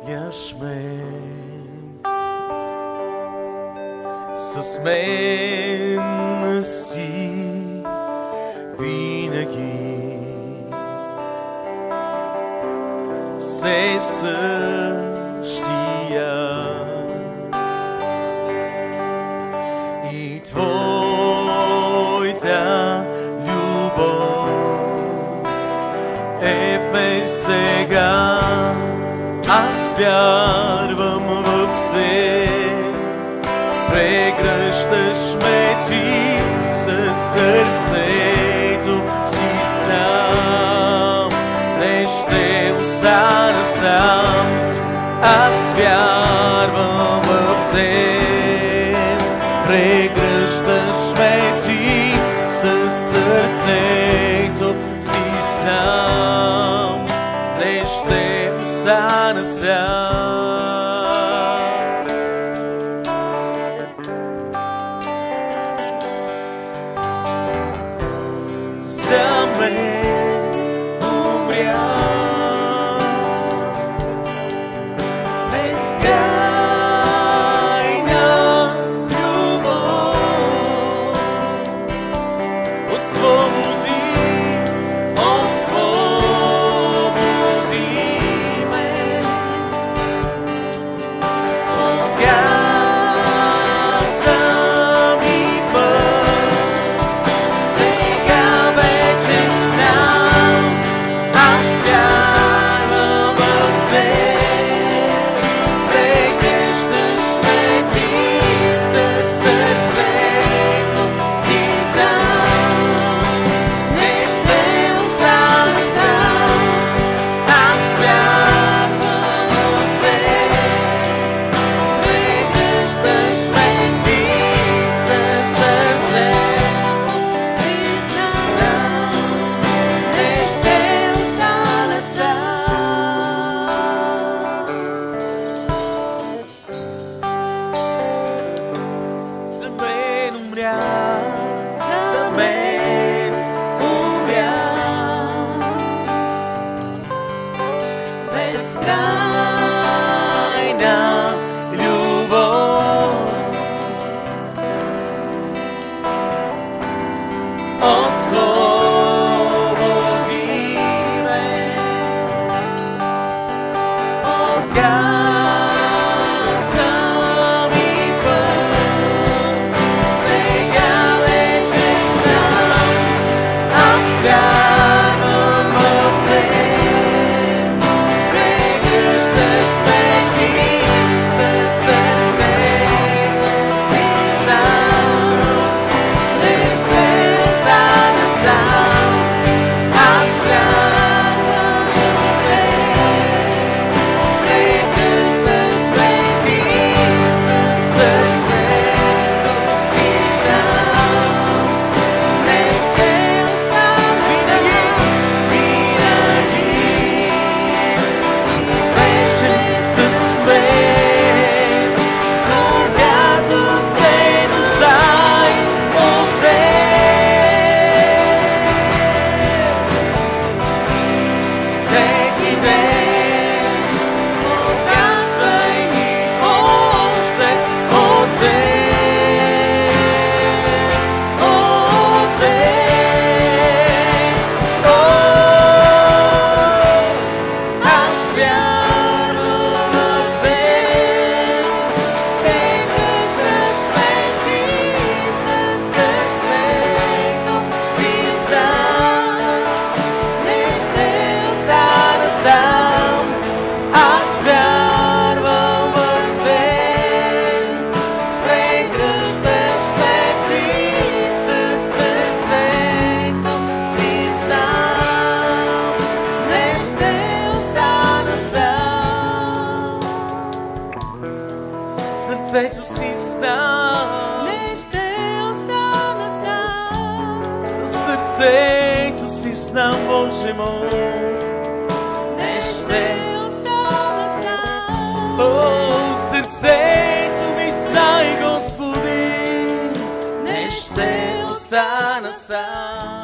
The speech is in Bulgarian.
ячмен. С мен си винаги, все същия. И Твоята любов е в мен сега. Аз вярвам в Теб, прегръщаш ме Ти със сърцето си знам, не ще остана сам. Аз вярвам в Теб, прегръщаш ме Ти със сърцето си знам, не ще остана сам. За мен умря безкрайна любов. Освободи, освободи ме. Показа ми път, сега вече знам. Аз вярвам в Теб, прегръщаш ме Ти със сърцето си знам, не ще остана сам. Аз вярвам в Теб, прегръщаш ме Ти със сърцето си знам, не ще остана сам. За мен умря, за мен умря безкрайна любов. Освободи ме, показа ми път, сега вече знам. Аз вярвам в Теб, прегръщаш ме Ти със сърцето си знам, не ще остана сам. Аз вярвам в Теб, прегръщаш ме Ти със сърцето си знам, не ще остана винаги, винаги. И беше с мен, когато се нуждай от Теб. Всеки ден показвай ми още от Теб, от Теб. Аз вярвам в Теб, прегръщаш ме Ти със сърцето си знам, не ще остана сам. Аз вярвам в Теб, прегръщаш ме Ти със сърцето си знам, не ще остана сам. Със сърцето си знам, не ще остана сам. Със сърцето си знам, Боже мой, не ще остана сам. О, в сърцето ми знай, Господи, не ще остана сам.